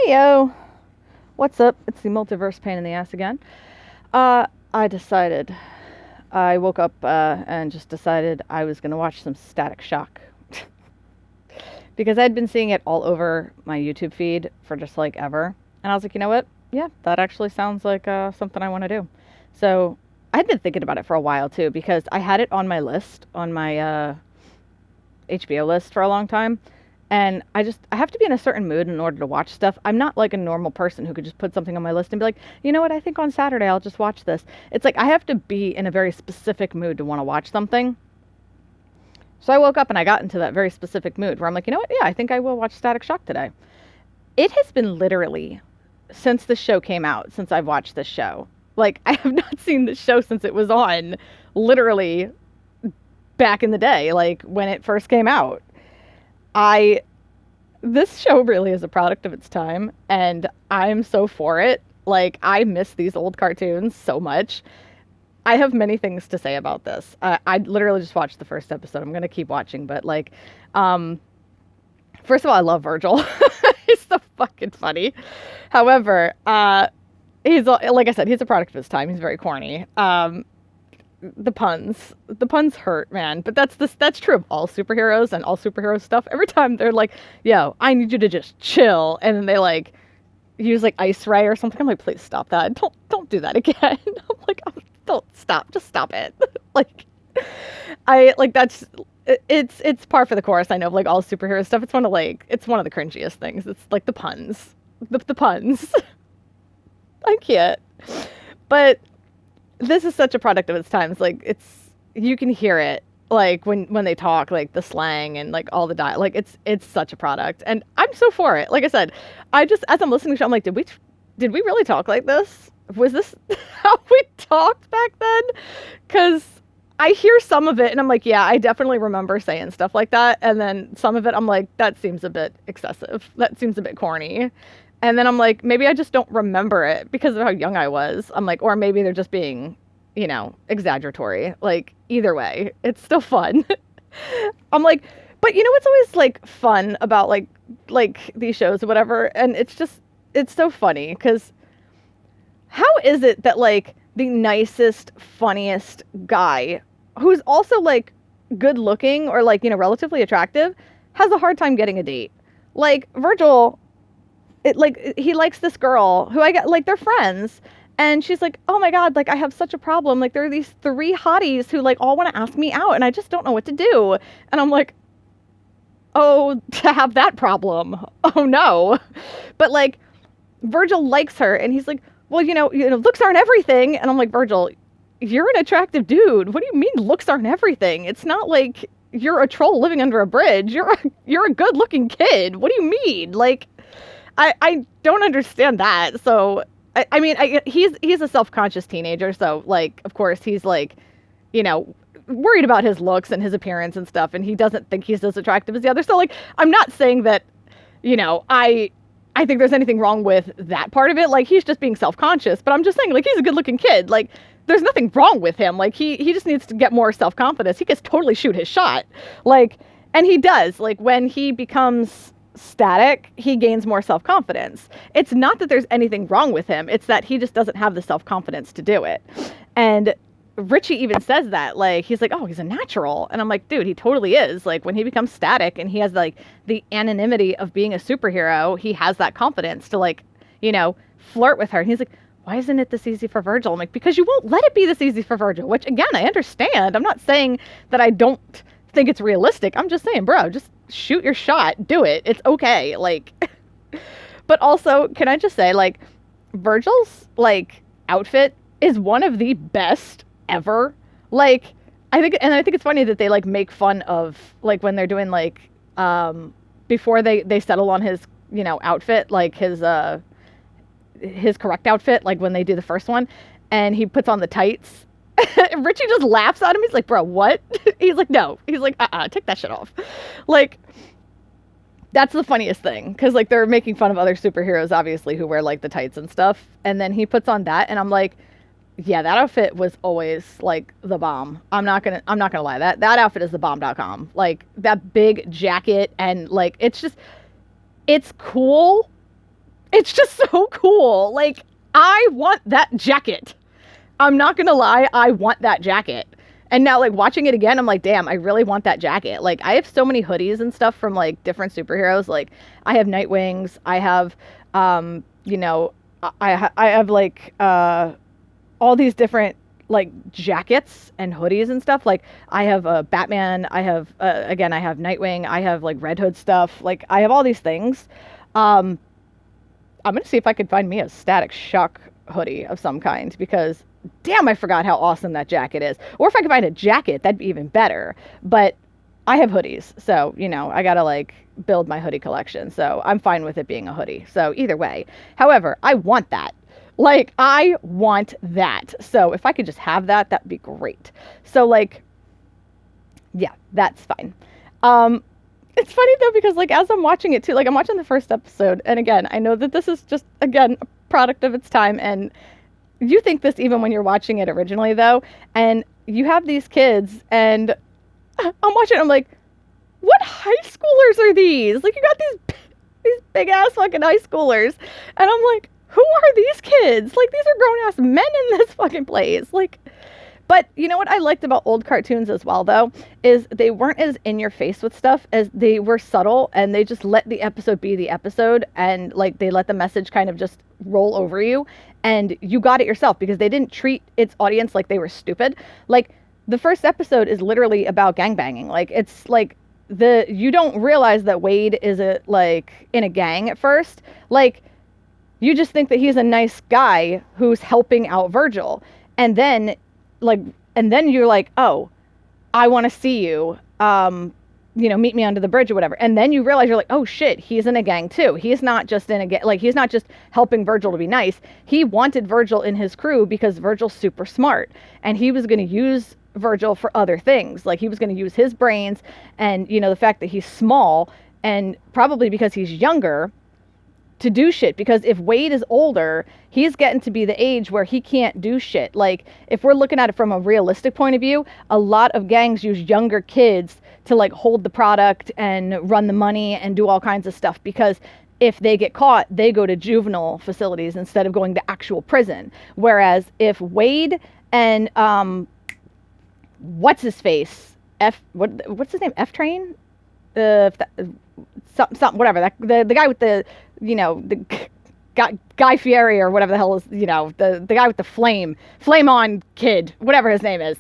Heyo, what's up? It's the multiverse pain in the ass again. I decided, I woke up and just decided I was gonna watch some Static Shock because I'd been seeing it all over my YouTube feed for just like ever, and I was like, you know what? Yeah, that actually sounds like something I want to do. So I'd been thinking about it for a while too because I had it on my list, on my HBO list for a long time. And I have to be in a certain mood in order to watch stuff. I'm not like a normal person who could just put something on my list and be like, you know what, I think on Saturday I'll just watch this. It's like I have to be in a very specific mood to want to watch something. So I woke up and I got into that very specific mood where I'm like, you know what, yeah, I think I will watch Static Shock today. It has been literally since the show came out, since I've watched this show. Like, I have not seen this show since it was on, literally back in the day, like when it first came out. I This show really is a product of its time, and I'm so for it. Like, I miss these old cartoons so much. I have many things to say about this. I literally just watched the first episode. I'm gonna keep watching, but like, um, first of all, I love Virgil. He's so fucking funny. However, he's like I said, he's a product of his time. He's very corny. The puns hurt, man, but that's true of all superheroes and all superhero stuff. Every time they're like, yo, I need you to just chill, and then they like use like ice ray or something. I'm like, please stop that. Don't do that again. I'm like, oh, don't stop, just stop it. Like, I like that's it's par for the course. I know of like all superhero stuff. It's one of the cringiest things. It's like the puns. The puns. I can't. But this is such a product of its times. Like, you can hear it like when they talk, like the slang and like all the dialogue. Like, it's such a product, and I'm so for it. Like I said, I just, as I'm listening to the show, I'm like, did we really talk like this? Was this how we talked back then? Because I hear some of it and I'm like, yeah, I definitely remember saying stuff like that, and then some of it I'm like, that seems a bit excessive, that seems a bit corny. And then I'm like, maybe I just don't remember it because of how young I was. I'm like, or maybe they're just being, exaggeratory. Like, either way, it's still fun. I'm like, but what's always like fun about like these shows or whatever, and it's so funny because how is it that like the nicest, funniest guy who's also like good looking or like, relatively attractive has a hard time getting a date? Like Virgil, he likes this girl who I get, like, they're friends, and she's like, oh my god, like, I have such a problem, like, there are these three hotties who like all want to ask me out and I just don't know what to do. And I'm like, oh, to have that problem, oh no. But like, Virgil likes her and he's like, well, looks aren't everything. And I'm like, Virgil, you're an attractive dude, what do you mean looks aren't everything? It's not like you're a troll living under a bridge. You're a good looking kid, what do you mean? Like, I don't understand that. So I mean, he's a self-conscious teenager, so like, of course he's like, worried about his looks and his appearance and stuff, and he doesn't think he's as attractive as the others. So like, I'm not saying that, I think there's anything wrong with that part of it. Like, he's just being self-conscious, but I'm just saying, like, he's a good-looking kid. Like, there's nothing wrong with him. Like, he just needs to get more self-confidence. He can totally shoot his shot. Like, and he does. Like, when he becomes static, he gains more self-confidence. It's not that there's anything wrong with him, it's that he just doesn't have the self-confidence to do it. And Richie even says that, like, he's like, oh, he's a natural. And I'm like, dude, he totally is. Like, when he becomes static and he has like the anonymity of being a superhero, he has that confidence to like, flirt with her. And he's like, why isn't it this easy for Virgil? I'm like, because you won't let it be this easy for Virgil, which again, I understand. I'm not saying that I don't think it's realistic. I'm just saying, bro, just shoot your shot, do it, it's okay. Like, but also, can I just say, like, Virgil's like outfit is one of the best ever. Like, I think it's funny that they like make fun of like when they're doing like before they settle on his outfit, like his correct outfit, like when they do the first one and he puts on the tights. Richie just laughs at him. He's like, bro, what? He's like, no. He's like, take that shit off. Like, that's the funniest thing. Because, like, they're making fun of other superheroes, obviously, who wear, like, the tights and stuff. And then he puts on that, and I'm like, yeah, that outfit was always, like, the bomb. I'm not gonna lie. That outfit is the bomb.com. Like, that big jacket, and, like, it's cool. It's just so cool. Like, I want that jacket. I'm not gonna lie, I want that jacket. And now, like, watching it again, I'm like, damn, I really want that jacket. Like, I have so many hoodies and stuff from, like, different superheroes. Like, I have Nightwings. I have, you know, I have, like, all these different, like, jackets and hoodies and stuff. Like, I have Batman. I have, again, I have Nightwing. I have, like, Red Hood stuff. Like, I have all these things. I'm going to see if I could find me a Static Shock hoodie of some kind, because damn, I forgot how awesome that jacket is. Or if I could find a jacket, that'd be even better. But I have hoodies, so, you know, I gotta, like, build my hoodie collection. So I'm fine with it being a hoodie. So either way. However, I want that. Like, I want that. So if I could just have that, that'd be great. So, like, yeah, that's fine. It's funny though, because, like, as I'm watching it too, like, I'm watching the first episode, and again, I know that this is just, again, a product of its time, and you think this even when you're watching it originally though, and you have these kids, and I'm watching it, I'm like, what high schoolers are these? Like, you got these big ass fucking high schoolers, and I'm like, who are these kids? Like, these are grown ass men in this fucking place. Like, but you know what I liked about old cartoons as well, though, is they weren't as in your face with stuff, as they were subtle, and they just let the episode be the episode, and, like, they let the message kind of just roll over you, and you got it yourself, because they didn't treat its audience like they were stupid. Like, the first episode is literally about gangbanging. Like, it's like, you don't realize that Wade is like in a gang at first. Like, you just think that he's a nice guy who's helping out Virgil, and then, like, and then you're like, oh, I want to see you, you know, meet me under the bridge or whatever. And then you realize, you're like, oh shit, he's in a gang too. He's not just in a gang, like, he's not just helping Virgil to be nice. He wanted Virgil in his crew because Virgil's super smart, and he was going to use Virgil for other things. Like, he was going to use his brains, and, you know, the fact that he's small, and probably because he's younger, to do shit. Because if Wade is older, he's getting to be the age where he can't do shit. Like, if we're looking at it from a realistic point of view, a lot of gangs use younger kids to, like, hold the product and run the money and do all kinds of stuff, because if they get caught, they go to juvenile facilities instead of going to actual prison. Whereas if Wade and what's his face, what's his name, F Train, something, whatever, that the guy with the, you know, the Guy Fieri or whatever the hell is, you know, the guy with the flame on kid, whatever his name is.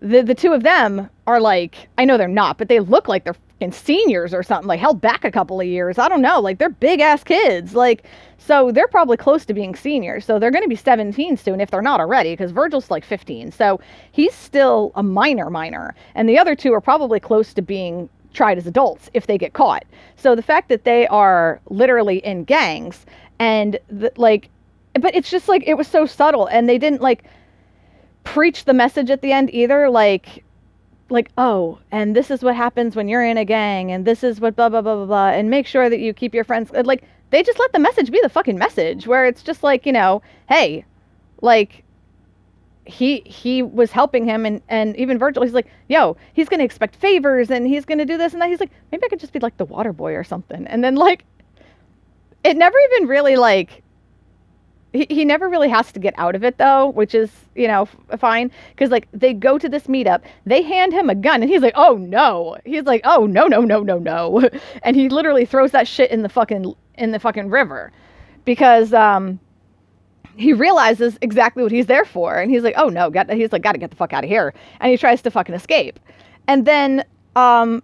The two of them are, like, I know they're not, but they look like they're fucking seniors or something, like held back a couple of years. I don't know, like, they're big ass kids, like, so they're probably close to being seniors. So they're going to be 17 soon if they're not already, because Virgil's like 15. So he's still a minor, and the other two are probably close to being tried as adults if they get caught. So the fact that they are literally in gangs, and like, but it's just like, it was so subtle, and they didn't, like, preach the message at the end either, like, oh, and this is what happens when you're in a gang, and this is what blah blah blah blah blah, and make sure that you keep your friends, like, they just let the message be the fucking message, where it's just like, you know, hey, like, he was helping him, and even Virgil, he's like, yo, he's gonna expect favors, and he's gonna do this and that. He's like, maybe I could just be like the water boy or something. And then, like, it never even really, like, he never really has to get out of it though, which is, you know, fine, because, like, they go to this meetup, they hand him a gun, and he's like, oh no, he's like, oh no no no no no, and he literally throws that shit in the fucking river, because he realizes exactly what he's there for, and he's like, oh no, he's like, gotta get the fuck out of here, and he tries to fucking escape. And then I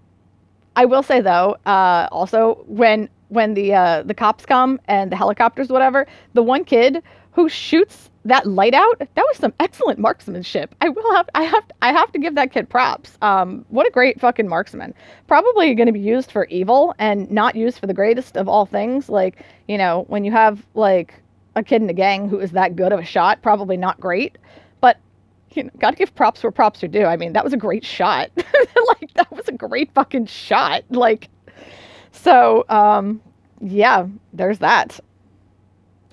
will say though, also, when the cops come and the helicopters, whatever, the one kid who shoots that light out, that was some excellent marksmanship. I have to give that kid props. What a great fucking marksman. Probably going to be used for evil and not used for the greatest of all things. Like, you know, when you have, like, a kid in a gang who is that good of a shot, probably not great, but, you know, gotta give props where props are due. I mean, that was a great shot. Like, that was a great fucking shot. Like, so, yeah, there's that.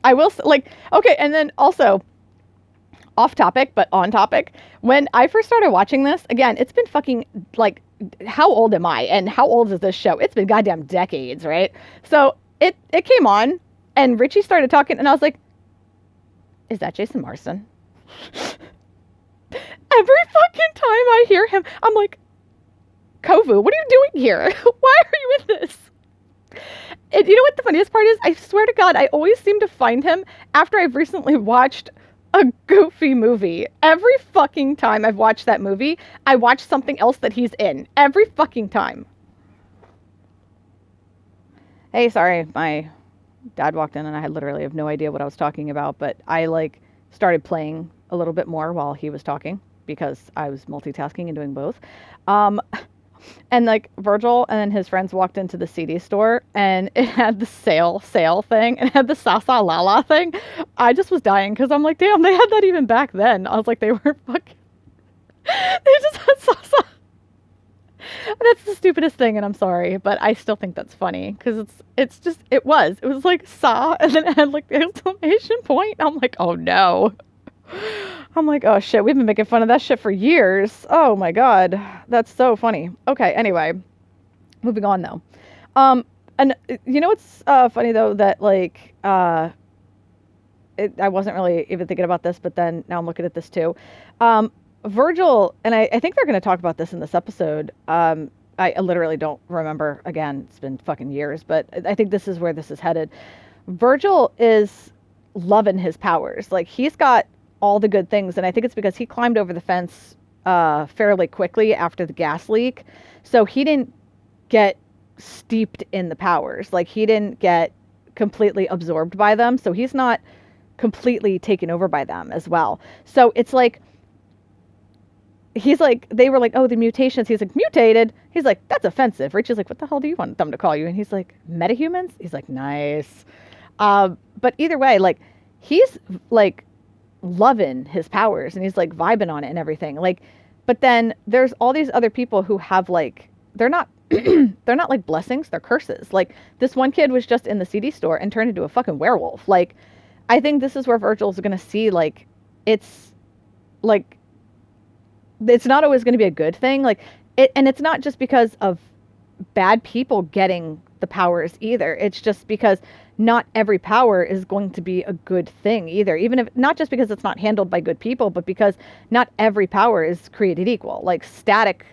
I will, like, okay, and then also, off topic, but on topic, when I first started watching this, again, it's been fucking, like, how old am I? And how old is this show? It's been goddamn decades, right? So, it came on, and Richie started talking, and I was like, is that Jason Marsden? Every fucking time I hear him, I'm like, Kovu, what are you doing here? Why are you in this? And you know what the funniest part is? I swear to God, I always seem to find him after I've recently watched a Goofy movie. Every fucking time I've watched that movie, I watch something else that he's in. Every fucking time. Hey, sorry, my dad walked in and I literally have no idea what I was talking about, but I started playing a little bit more while he was talking because I was multitasking and doing both. And Virgil and then his friends walked into the CD store and it had the sale thing and it had the Sasa Lala thing. I just was dying because I'm like, damn, they had that even back then. I was like, they were fucking, they just had Sasa. That's the stupidest thing, and I'm sorry, but I still think that's funny because it was like Sa, and then it had like the exclamation point. I'm like, oh no. I'm like, oh shit, we've been making fun of that shit for years. Oh my God, that's so funny. Okay, anyway, moving on though. And you know what's funny though, that I wasn't really even thinking about this, but then now I'm looking at this too. Virgil, and I think they're going to talk about this in this episode. I literally don't remember. Again, it's been fucking years, but I think this is where this is headed. Virgil is loving his powers. Like, he's got all the good things, and I think it's because he climbed over the fence fairly quickly after the gas leak. So he didn't get steeped in the powers. Like, he didn't get completely absorbed by them. So he's not completely taken over by them as well. So it's like, he's like, they were like, oh, the mutations. He's like, mutated. He's like, that's offensive. Rich is like, what the hell do you want them to call you? And he's like, metahumans? He's like, nice. But either way, like, he's like loving his powers and he's like vibing on it and everything. Like, but then there's all these other people who have like, they're not they're not like blessings, they're curses. Like, this one kid was just in the CD store and turned into a fucking werewolf. Like, I think this is where Virgil's going to see, like, it's like, it's not always going to be a good thing. Like, and it's not just because of bad people getting the powers either. It's just because not every power is going to be a good thing either. Even if, not just because it's not handled by good people, but because not every power is created equal. Like, static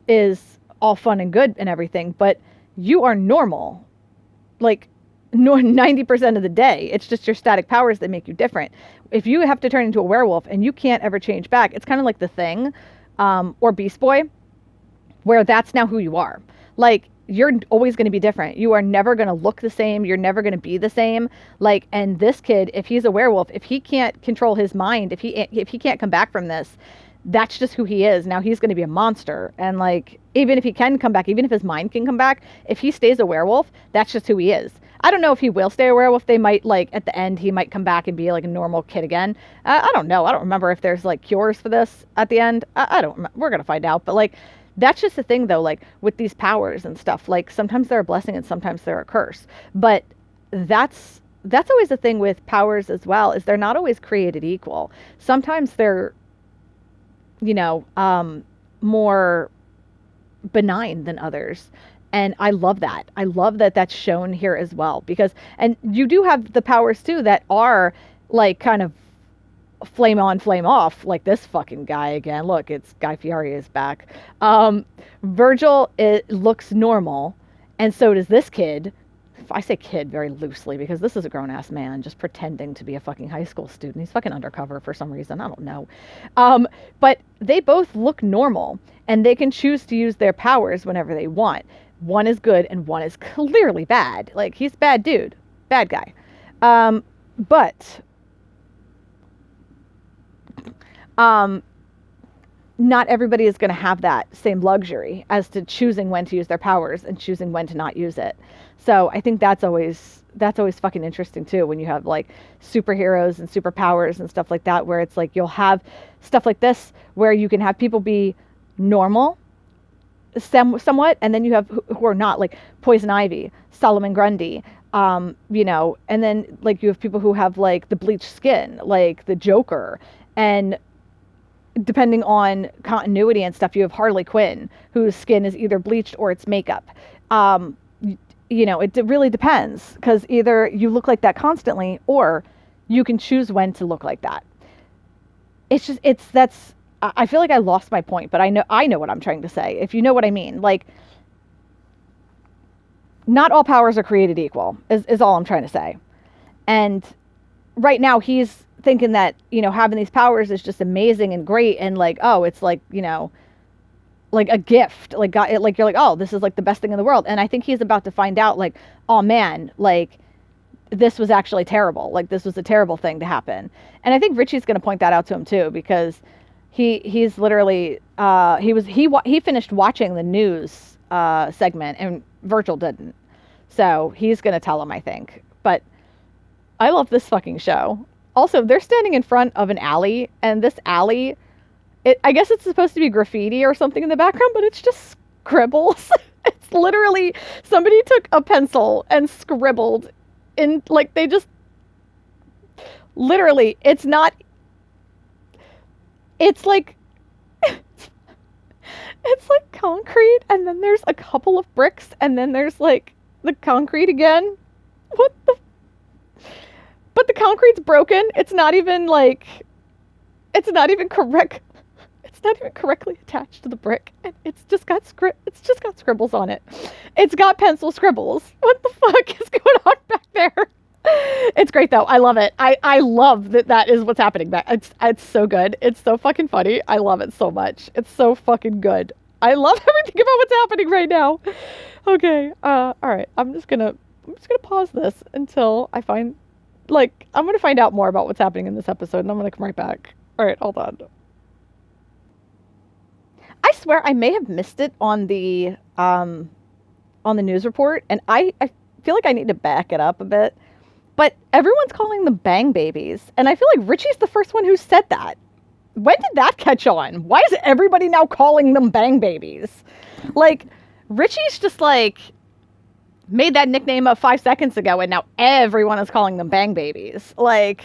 is all fun and good and everything, but you are normal. Like, 90% of the day. It's just your static powers that make you different. If you have to turn into a werewolf and you can't ever change back, it's kind of like The Thing, or Beast Boy, where that's now who you are. Like, you're always going to be different. You are never going to look the same. You're never going to be the same. Like, and this kid, if he's a werewolf, if he can't control his mind, if he can't come back from this, that's just who he is. Now he's going to be a monster. And like, even if he can come back, even if his mind can come back, if he stays a werewolf, that's just who he is. I don't know if he will stay a werewolf. They might, like, at the end, he might come back and be like a normal kid again. I don't know. I don't remember if there's like cures for this at the end. I don't remember. We're going to find out. But like, that's just the thing though, like with these powers and stuff, like sometimes they're a blessing and sometimes they're a curse. But that's always the thing with powers as well, is they're not always created equal. Sometimes they're, you know, more benign than others. And I love that. I love that that's shown here as well, because, and you do have the powers too that are like kind of flame on, flame off, like this fucking guy again. Look, it's Guy Fieri is back. Virgil, it looks normal, and so does this kid. I say kid very loosely because this is a grown-ass man just pretending to be a fucking high school student. He's fucking undercover for some reason. I don't know. But they both look normal, and they can choose to use their powers whenever they want. One is good, and one is clearly bad. Like, he's a bad dude. Bad guy. But not everybody is going to have that same luxury as to choosing when to use their powers and choosing when to not use it. So I think that's always fucking interesting too, when you have like superheroes and superpowers and stuff like that, where it's like you'll have stuff like this where you can have people be normal somewhat, and then you have who are not, like Poison Ivy, Solomon Grundy, you know, and then like you have people who have like the bleached skin, like the Joker, and depending on continuity and stuff, you have Harley Quinn, whose skin is either bleached or it's makeup. it really depends, because either you look like that constantly, or you can choose when to look like that. I feel like I lost my point, but I know what I'm trying to say, if you know what I mean. Like, not all powers are created equal, is all I'm trying to say. And right now he's thinking that, having these powers is just amazing and great, and like, oh, it's like, like a gift, like God, like you're like, oh, this is like the best thing in the world. And I think he's about to find out, like, oh man, like this was actually terrible. Like, this was a terrible thing to happen. And I think Richie's going to point that out to him too, because he's literally he finished watching the news segment, and Virgil didn't. So he's going to tell him, I think. But I love this fucking show. Also, they're standing in front of an alley, and this alley, I guess it's supposed to be graffiti or something in the background, but it's just scribbles. It's literally somebody took a pencil and scribbled in, like, they just literally, it's not, it's like, it's like concrete, and then there's a couple of bricks, and then there's like the concrete again. What the? But the concrete's broken. It's not even like, it's not even correct. It's not even correctly attached to the brick, and it's just got scribbles on it. It's got pencil scribbles. What the fuck is going on back there? It's great though. I love it. I love that is what's happening back. It's so good. It's so fucking funny. I love it so much. It's so fucking good. I love everything about what's happening right now. Okay. All right. I'm just gonna pause this until I find, like, I'm gonna find out more about what's happening in this episode, and I'm gonna come right back. All right. Hold on. I swear I may have missed it on the news report, and I feel like I need to back it up a bit. But everyone's calling them bang babies, and I feel like Richie's the first one who said that. When did that catch on? Why is everybody now calling them bang babies? Like, Richie's just like made that nickname up 5 seconds ago, and now everyone is calling them bang babies. Like,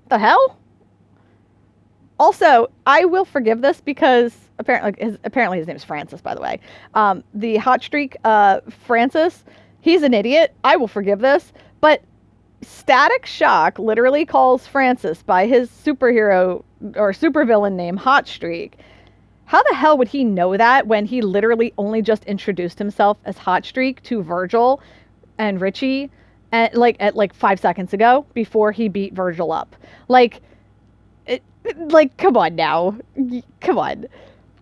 the hell? Also, I will forgive this because apparently his name is Francis, by the way. The hot streak, Francis, he's an idiot. I will forgive this. But Static Shock literally calls Francis by his superhero or supervillain name, Hot Streak. How the hell would he know that when he literally only just introduced himself as Hot Streak to Virgil and Richie at 5 seconds ago, before he beat Virgil up? Like, come on now. Come on.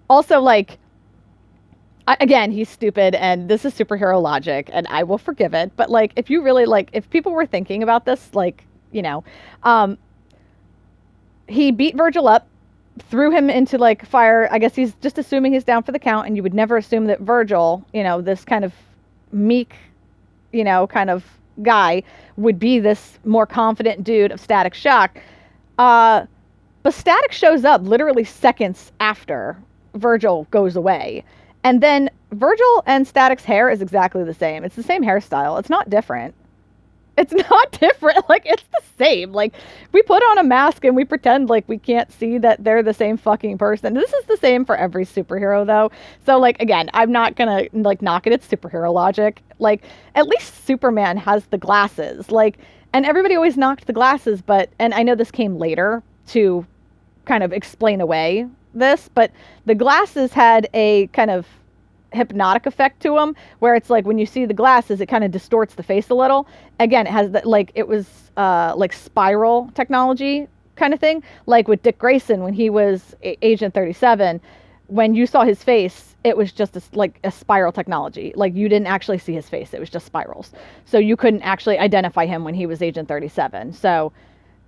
Also, like, again, he's stupid, and this is superhero logic, and I will forgive it. But, like, if you really, like, if people were thinking about this, like, he beat Virgil up, threw him into, like, fire. I guess he's just assuming he's down for the count, and you would never assume that Virgil, this kind of meek, kind of guy, would be this more confident dude of Static Shock. But Static shows up literally seconds after Virgil goes away. And then Virgil and Static's hair is exactly the same. It's the same hairstyle. It's not different. It's not different. Like, it's the same. Like, we put on a mask and we pretend like we can't see that they're the same fucking person. This is the same for every superhero, though. So, like, again, I'm not gonna, like, knock it. It's superhero logic. Like, at least Superman has the glasses. Like, and everybody always knocked the glasses, and I know this came later to kind of explain away this, but the glasses had a kind of hypnotic effect to them, where it's like when you see the glasses, it kind of distorts the face a little. Again, it has that, like, it was like spiral technology kind of thing, like with Dick Grayson when he was Agent 37. When you saw his face, it was just a spiral technology. Like, you didn't actually see his face, it was just spirals, so you couldn't actually identify him when he was Agent 37. So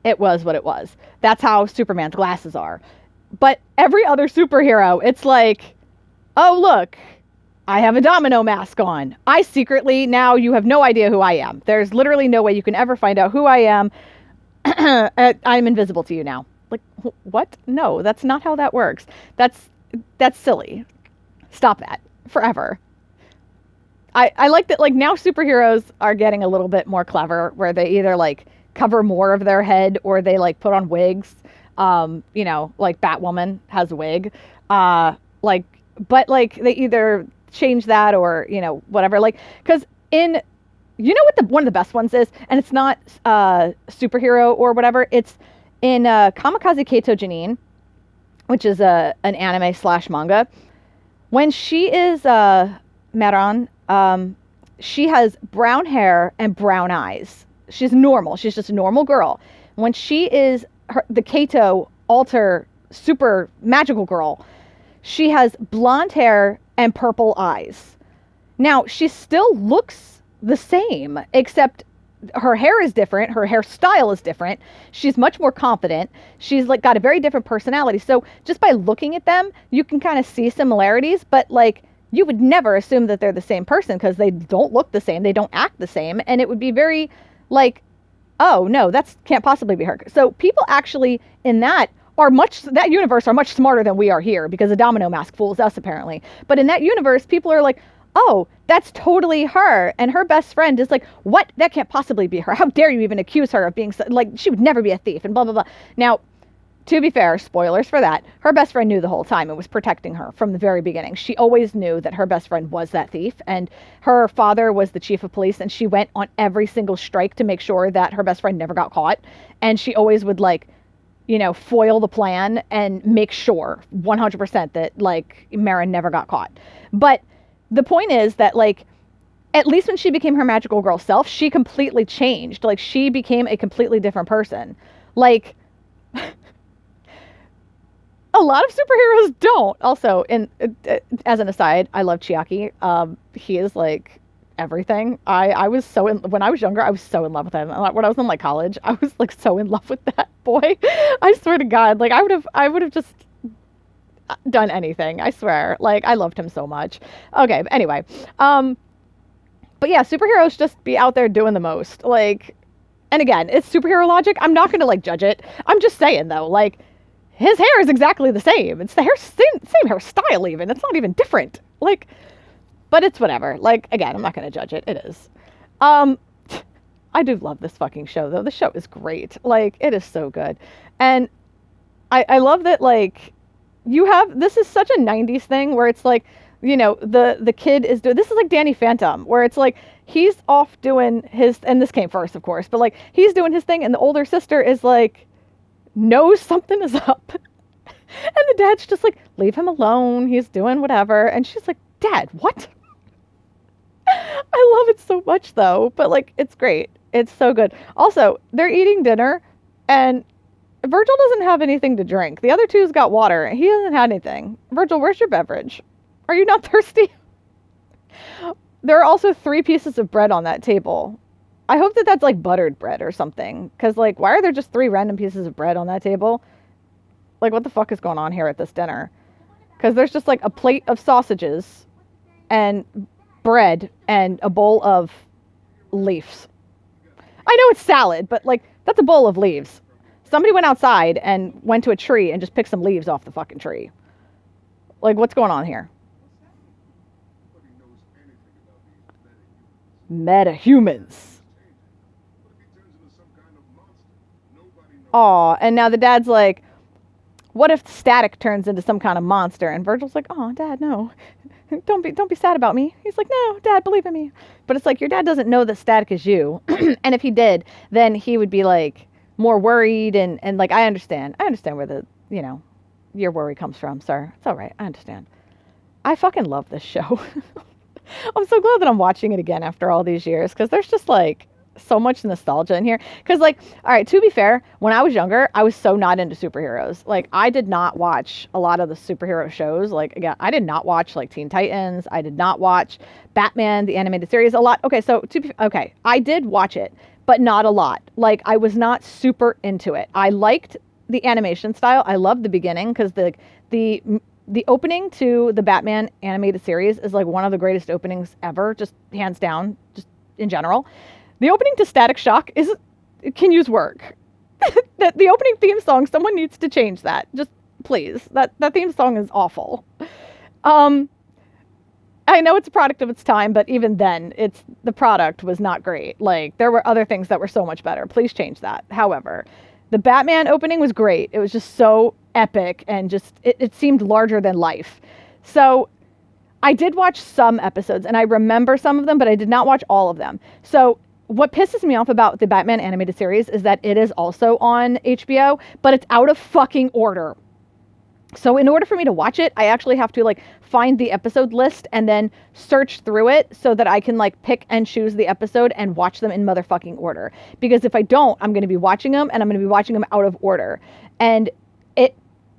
it was what it was. That's how Superman's glasses are. But every other superhero, it's like, oh, look, I have a domino mask on. I secretly, now you have no idea who I am. There's literally no way you can ever find out who I am. I'm invisible to you now. Like, what? No, that's not how that works. That's silly. Stop that. Forever. I like that, like, now superheroes are getting a little bit more clever, where they either, like, cover more of their head, or they, like, put on wigs. Like Batwoman has a wig. But, like, they either change that or, whatever. Like, because in You know what one of the best ones is, and it's not superhero or whatever. It's in Kamikaze Keito Janine, which is an anime slash manga. When she is Meran, she has brown hair and brown eyes. She's normal. She's just a normal girl. When she is the Keito alter super magical girl, she has blonde hair and purple eyes. Now, she still looks the same, except her hair is different. Her hairstyle is different. She's much more confident. She's like got a very different personality. So just by looking at them, you can kind of see similarities, but like you would never assume that they're the same person because they don't look the same. They don't act the same. And it would be very like, oh no, that can't possibly be her. So people actually in that universe are much smarter than we are here because the domino mask fools us apparently. But in that universe, people are like, oh, that's totally her. And her best friend is like, what? That can't possibly be her. How dare you even accuse her of being like, she would never be a thief and blah, blah, blah. Now, to be fair, spoilers for that, her best friend knew the whole time and was protecting her from the very beginning. She always knew that her best friend was that thief, and her father was the chief of police, and she went on every single strike to make sure that her best friend never got caught. And she always would like, you know, foil the plan and make sure 100% that like Meran never got caught. But the point is that, like, at least when she became her magical girl self, she completely changed. Like, she became a completely different person. Like, a lot of superheroes don't. Also, as an aside, I love Chiaki. He is, like, everything. I was so when I was younger, I was so in love with him. When I was in, like, college, I was, like, so in love with that boy. I swear to God. Like, I would have just done anything, I swear. Like, I loved him so much. Okay, but anyway. But yeah, superheroes just be out there doing the most. Like, and again, it's superhero logic. I'm not gonna like judge it. I'm just saying though, like, his hair is exactly the same. It's the same hairstyle even. It's not even different. Like, but it's whatever. Like, again, I'm not gonna judge it. It is. I do love this fucking show though. The show is great. Like, it is so good. And I love that, like, this is such a 90s thing where it's like, you know, the kid is doing, this is like Danny Phantom, where it's like, he's off doing his, and this came first, of course, but like, he's doing his thing, and the older sister is like, knows something is up. And the dad's just like, leave him alone, he's doing whatever. And she's like, Dad, what? I love it so much though, but like, it's great. It's so good. Also, they're eating dinner, and Virgil doesn't have anything to drink. The other two's got water. He hasn't had anything. Virgil, where's your beverage? Are you not thirsty? There are also 3 pieces of bread on that table. I hope that that's like buttered bread or something. Because, like, why are there just 3 random pieces of bread on that table? Like, what the fuck is going on here at this dinner? Because there's just like a plate of sausages and bread and a bowl of leaves. I know it's salad, but like, that's a bowl of leaves. Somebody went outside and went to a tree and just picked some leaves off the fucking tree. Like, what's going on here? Metahumans. Aw, and now the dad's like, what if Static turns into some kind of monster? And Virgil's like, oh, Dad, no. Don't be sad about me. He's like, no, Dad, believe in me. But it's like, your dad doesn't know that Static is you. And if he did, then he would be like, more worried and like, I understand where the, you know, your worry comes from, sir. It's all right. I understand. I fucking love this show. I'm so glad that I'm watching it again after all these years, because there's just like so much nostalgia in here. Because, like, all right, to be fair, when I was younger, I was so not into superheroes. Like, I did not watch a lot of the superhero shows. Like, again, I did not watch like Teen Titans. I did not watch Batman, the animated series, a lot. Okay, so I did watch it, but not a lot. Like, I was not super into it. I liked the animation style. I loved the beginning because the opening to the Batman animated series is like one of the greatest openings ever, just hands down, just in general. The opening to Static Shock can use work. The opening theme song, someone needs to change that. Just please. That theme song is awful. I know it's a product of its time, but even then, the product was not great. Like, there were other things that were so much better. Please change that. However, the Batman opening was great. It was just so epic and just, it seemed larger than life. So I did watch some episodes and I remember some of them, but I did not watch all of them. So what pisses me off about the Batman animated series is that it is also on HBO, but it's out of fucking order. So in order for me to watch it, I actually have to like find the episode list and then search through it so that I can like pick and choose the episode and watch them in motherfucking order. Because if I don't, I'm going to be watching them and I'm going to be watching them out of order. And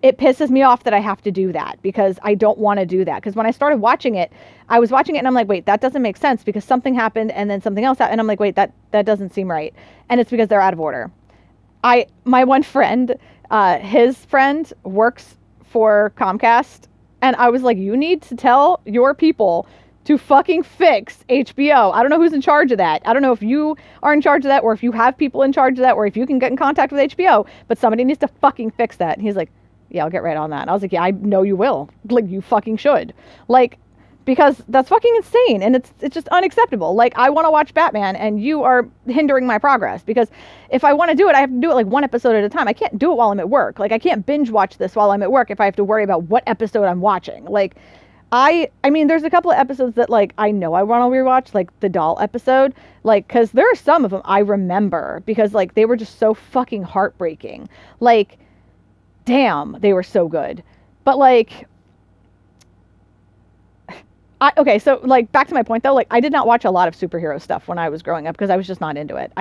it pisses me off that I have to do that because I don't want to do that. Because when I started watching it, I was watching it and I'm like, wait, that doesn't make sense because something happened and then something else happened. And I'm like, wait, that doesn't seem right. And it's because they're out of order. My one friend, his friend works for Comcast, and I was like, you need to tell your people to fucking fix HBO. I don't know who's in charge of that. I don't know if you are in charge of that or if you have people in charge of that or if you can get in contact with HBO, but somebody needs to fucking fix that. And he's like, yeah, I'll get right on that. And I was like, yeah, I know you will. Like, you fucking should. Like, because that's fucking insane and it's just unacceptable. Like, I want to watch Batman and you are hindering my progress because if I want to do it, I have to do it like one episode at a time. I can't do it while I'm at work. Like, I can't binge watch this while I'm at work if I have to worry about what episode I'm watching. Like, I mean, there's a couple of episodes that like I know I want to rewatch, like the doll episode, like, because there are some of them I remember because like they were just so fucking heartbreaking. Like, damn, they were so good. But like, okay, so like back to my point though, like I did not watch a lot of superhero stuff when I was growing up because I was just not into it.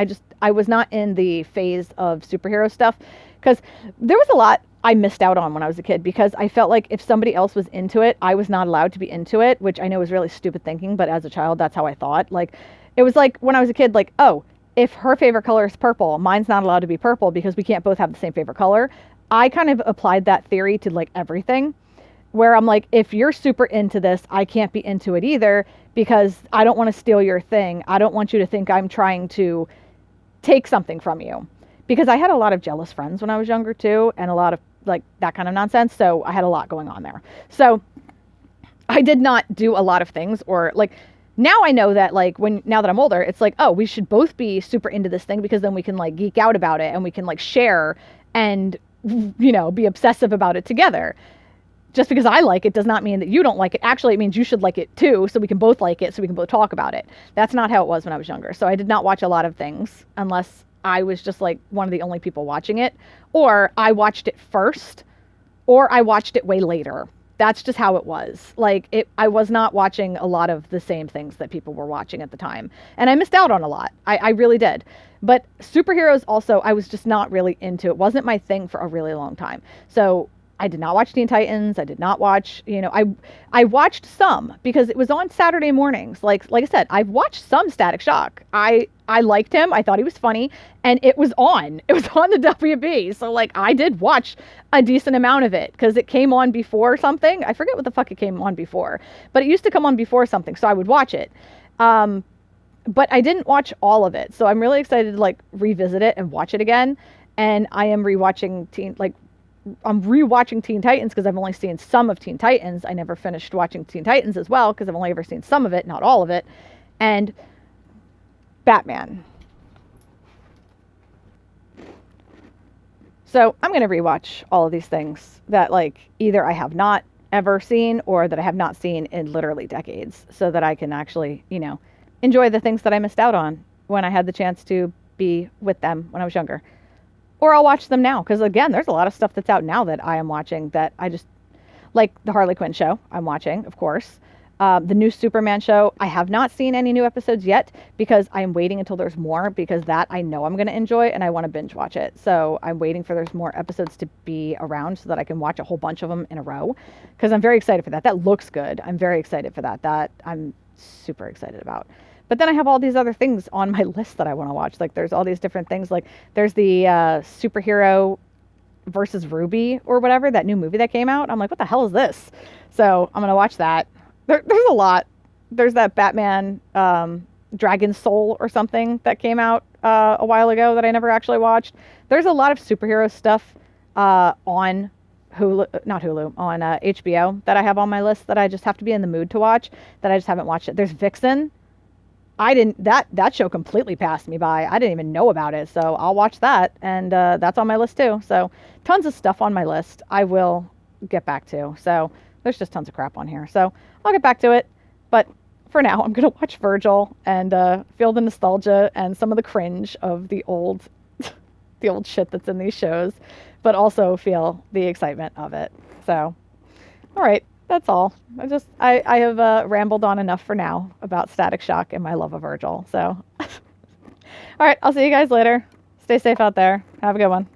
I was not in the phase of superhero stuff because there was a lot I missed out on when I was a kid because I felt like if somebody else was into it, I was not allowed to be into it, which I know is really stupid thinking, but as a child, that's how I thought. Like, it was like when I was a kid, like, oh, if her favorite color is purple, mine's not allowed to be purple because we can't both have the same favorite color. I kind of applied that theory to like everything where I'm like, if you're super into this, I can't be into it either because I don't want to steal your thing. I don't want you to think I'm trying to take something from you. Because I had a lot of jealous friends when I was younger too, and a lot of like that kind of nonsense. So I had a lot going on there. So I did not do a lot of things or like, now I know that like now that I'm older, it's like, oh, we should both be super into this thing because then we can like geek out about it and we can like share and, you know, be obsessive about it together. Just because I like it does not mean that you don't like it. Actually, it means you should like it too, so we can both like it, so we can both talk about it. That's not how it was when I was younger. So I did not watch a lot of things unless I was just like one of the only people watching it, or I watched it first, or I watched it way later. That's just how it was. Like, I was not watching a lot of the same things that people were watching at the time. And I missed out on a lot. I really did. But superheroes also, I was just not really into. It wasn't my thing for a really long time. So I did not watch Teen Titans. I did not watch, you know, I watched some because it was on Saturday mornings. Like I said, I've watched some Static Shock. I liked him. I thought he was funny, and it was on. It was on the WB. So like I did watch a decent amount of it because it came on before something. I forget what the fuck it came on before, but it used to come on before something, so I would watch it. But I didn't watch all of it. So I'm really excited to like revisit it and watch it again. And I am I'm rewatching Teen Titans because I've only seen some of Teen Titans. I never finished watching Teen Titans as well because I've only ever seen some of it, not all of it. And Batman. So I'm going to rewatch all of these things that like either I have not ever seen or that I have not seen in literally decades so that I can actually, you know, enjoy the things that I missed out on when I had the chance to be with them when I was younger. Or I'll watch them now because, again, there's a lot of stuff that's out now that I am watching that I just, like the Harley Quinn show I'm watching, of course. The new Superman show, I have not seen any new episodes yet because I am waiting until there's more because that I know I'm going to enjoy and I want to binge watch it. So I'm waiting for there's more episodes to be around so that I can watch a whole bunch of them in a row because I'm very excited for that. That looks good. I'm very excited for that. That I'm super excited about. But then I have all these other things on my list that I want to watch. Like there's all these different things. Like there's the superhero versus Ruby or whatever, that new movie that came out. I'm like, what the hell is this? So I'm going to watch that. There's a lot. There's that Batman Dragon Soul or something that came out a while ago that I never actually watched. There's a lot of superhero stuff on Hulu, not Hulu, on HBO that I have on my list that I just have to be in the mood to watch that I just haven't watched it. There's Vixen. That show completely passed me by. I didn't even know about it. So I'll watch that. And that's on my list too. So tons of stuff on my list I will get back to. So There's just tons of crap on here. So I'll get back to it. But for now, I'm going to watch Virgil and feel the nostalgia and some of the cringe of the old shit that's in these shows, but also feel the excitement of it. So, all right, that's all. I have rambled on enough for now about Static Shock and my love of Virgil. So, all right, I'll see you guys later. Stay safe out there. Have a good one.